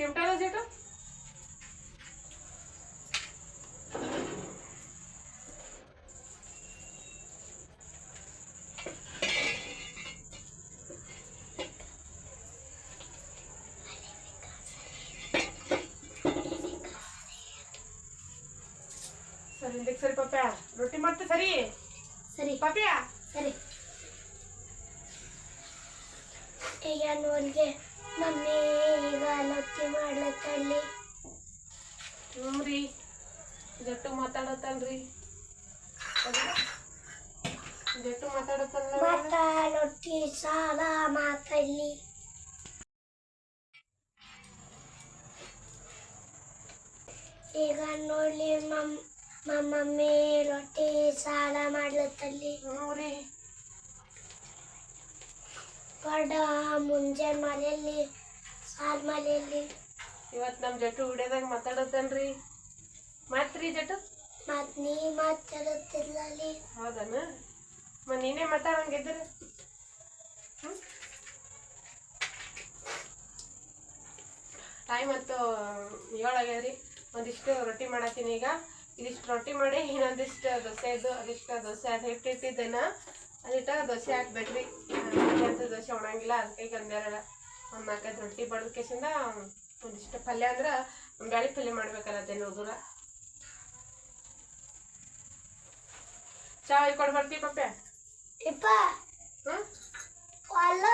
चिमटा जेटू सरी सरी पप्या रोटी मत सरी सरी पप्या सरी ಈಗ ನೋಡ್ಗೆ ಮಮ್ಮಿ ಈಗ ರೊಟ್ಟಿ ಮಾಡ್ಲತ್ತಲ್ಲಿ ರೀ ಜಟ್ಟು ಮಾತಾಡತ್ತಲ್ರಿ ಜಟ್ಟು ಮಾತಾಡತ್ತಲ್ಲ ಮತ್ತ ರೊಟ್ಟಿ ಸಾಲ ಮಾತಲ್ಲಿ ಈಗ ನೋಡಿ ಮಮ್ಮಿ ರೊಟ್ಟಿ ಸಾಲ ಮಾಡ್ಲತ್ತಲ್ಲಿ ರೀ ಬಡ ಮುಂಜಾನೆ ಮನೆಯಲ್ಲಿ ಸಾಲ್ ಮನೆಯಲ್ಲಿ ಇವತ್ತು ನಮ್ಮ ಜಟ್ಟು ಹುಡಿಯೋದಾಗ ಮಾತಾಡತ್ತನ್ರಿ ಮಾತ್ರಿ ಜಟ್ಟು ಮತ್ ನೀ ಮಾತಾಡುತ್ತಿಲ್ಲ ಅಲ್ಲಿ ಹೌದನ ನೀನೇ ಮಾತಾಡಂಗಿದ್ರೆ ಟೈಮ್ ಅಂತೂ 7 ಆಗ್ಯಾದ್ರಿ ಒಂದಿಷ್ಟು ರೊಟ್ಟಿ ಮಾಡತ್ತೀನಿ ಈಗ ಇದಿಷ್ಟು ರೊಟ್ಟಿ ಮಾಡಿ ಇನ್ನೊಂದಿಷ್ಟು ದೋಸೆ ಇದ್ದು ಅದಿಷ್ಟು ದೋಸೆ ಅದು ಹಿಟ್ಟಿಟ್ಟಿದ್ದೇನ ಅದಿಟ್ಟ ದೋಸೆ ಹಾಕ್ಬೇಕ್ರಿ ಅಂತ ದೋಸೆ ಒಣಗಿಲ್ಲ ಅದಕ್ಕೆ ಒಂದೆರಡು ಒಂದು 4-5 ರೊಟ್ಟಿ ಬಡ್ದ ಕೇಸಿಂದ ಒಂದಿಷ್ಟು ಪಲ್ಯ ಅಂದ್ರೆ ಬ್ಯಾಳಿ ಪಲ್ಯ ಮಾಡ್ಬೇಕಲ್ಲತ್ತೇನು ಹುಡುಗರ ಚಾ ಕೊಟ್ಟು ಬರ್ತೀವಿ ಪಪ್ಪ ಇಪ್ಪ ಅಲ್ಲ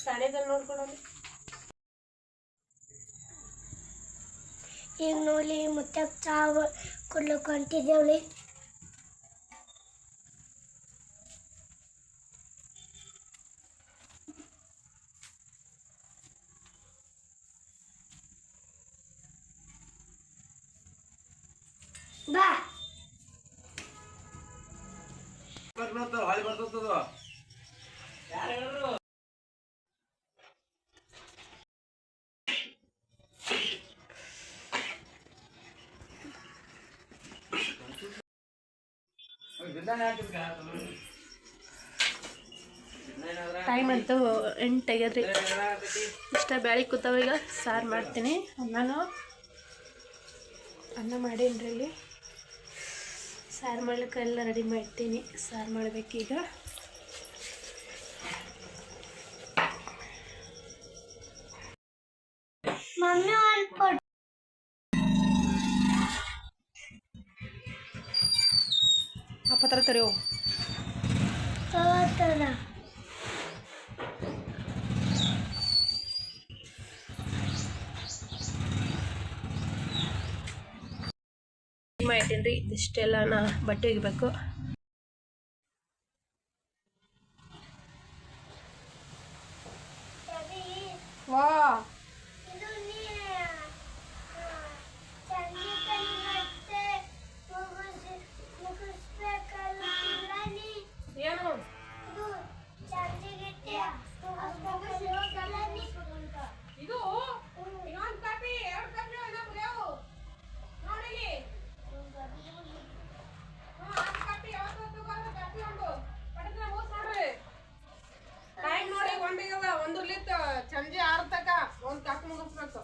ಸಾಣಿದಲ್ಲಿ ನೋಡ್ಕೊಡೋದು ಈಗ ನೋಡಿ ಮುತ್ತ ಚಾ ಕೊಡ್ಲಿಕ್ಕೆ ಹೊಂಟಿದ್ದೇವ್ರಿ ಬಾ ಹಾಳಿ ಬರ್ತದ ಯಾರು ಹೇಳಿದ್ರು ಟೈಮ್ ಅಂತೂ 8 ಆಗ್ಯದ್ರಿ ಇಷ್ಟ ಬ್ಯಾಳಿ ಕೂತಾವ ಈಗ ಸಾರು ಮಾಡ್ತೀನಿ ಅನ್ನ ಮಾಡೀನಿ ಇಲ್ಲಿ ಸಾರು ಮಾಡ್ಲಿಕ್ಕೆ ಎಲ್ಲ ರೆಡಿ ಮಾಡ್ತೀನಿ ಸಾರು ಮಾಡ್ಬೇಕೀಗ ಮಮ್ಮಿ ಅನ್ಕೊಟ್ಟು ಆ ಪತ್ರ ತರೆಯೋ ಮಾಡ್ತೀನಿ ರೀ ಇದಿಷ್ಟೆಲ್ಲ ನಾ ಬಟ್ಟೆ ಒಗಿಬೇಕು ವಾ ಏನು ಇದು ಇನ್ನೊಂದು ಕಾಪಿ 2 ಕಾಪಿ ಮುರಿಯವು ನೋಡಿಲಿ ಕಾಪಿ ಯಾವತ್ತು ಕಾಪಿ ಉಂಟು ಪಡೆದ್ರೆ ಮೂಸ್ ನೋಡ್ರಿ ಟೈಮ್ ನೋಡಿ ಒಂದಿಗದ ಒಂದ್ರಲಿತ್ತ ಸಂಜೆ 6 ತಕ ಒಂದು ಕಾಪಿ ಮುಗಿಸ್ಬೇಕು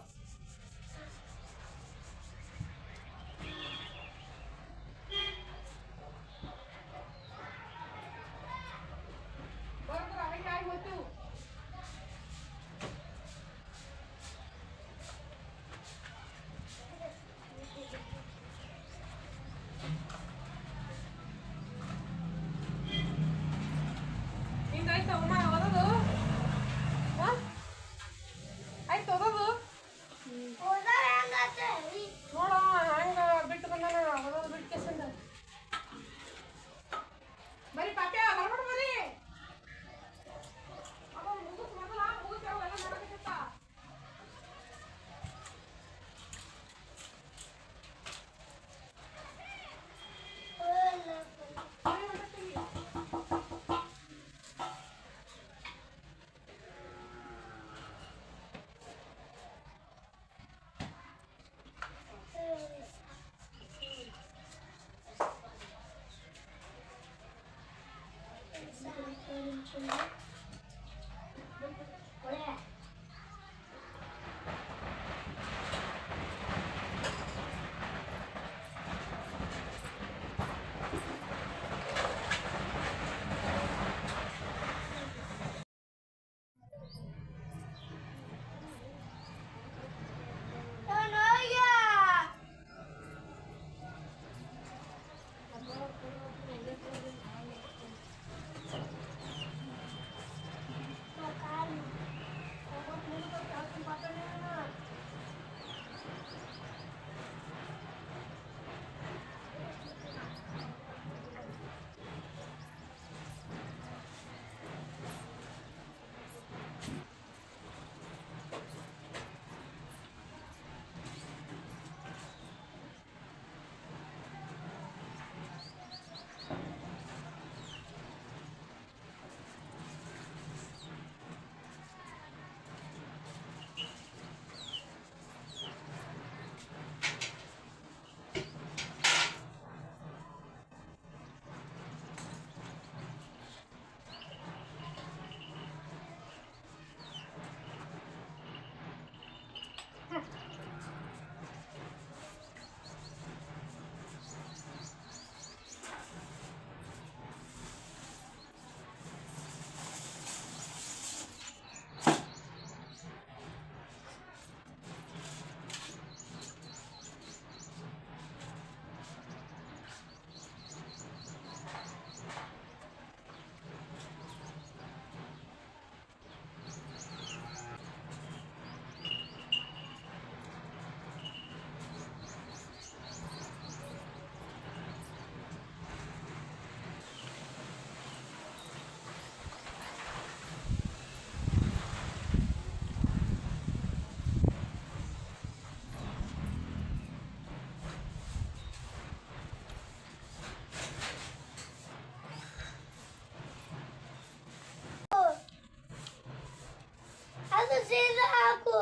ಹಾಕು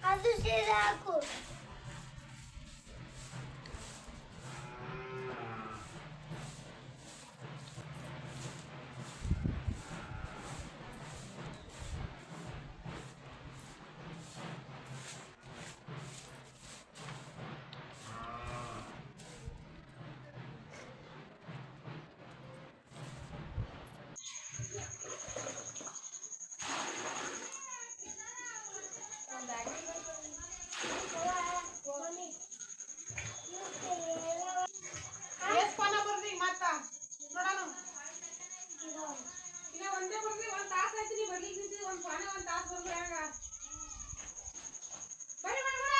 ಅದು ಸೀರೆ ಹಾಕು ಎಷ್ಟು ಪಾನ ಬರ್ದಿ ಮತ್ತ ನೋಡೋಣ ಈಗ ಒಂದೇ ಬರ್ದಿ ಒಂದ್ ತಾಸ ಆಯ್ತು ನೀ ಬರ್ಲಿಕ್ಕೆ ನಿಂತಿ ಒಂದ್ ಪಾನ ಒಂದ್ ತಾಸ ಬರ್ಲಿ ಹಂಗ ಬರಿ ಬರಿ ಬರ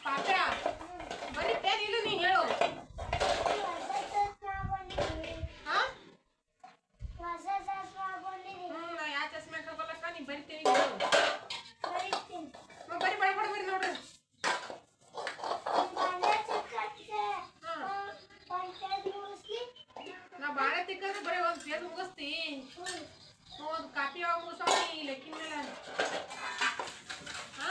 ಪಾಪ್ಯ ಬರೀ ಪೇನ್ ಇಲ್ಲ ನೀ ಹೇಳು ಹಾ ನಾ ಯಾವ ಚಸ್ಮೆ ಹಾಕೋಲ್ಲಕ್ಕ ನೀ ಬರಿತೀನಿ ಹೇಳು ಬರಿ ಬಡ ಬಡ ಬರಿ ನೋಡ್ರಿ ನಾ ಬಾಳೆ ತಿಕ್ಕಂದ್ರೆ ಬರೀ ಒಂದ್ ಪೇಜ್ ಮುಗಿಸ್ತಿ ಒಂದು ಕಾಪಿ ಯಾವಾಗ ಮುಗಿಸೋಣಿ ಲೆಕ್ಕಿನ ಮೇಲೆ ಹಾ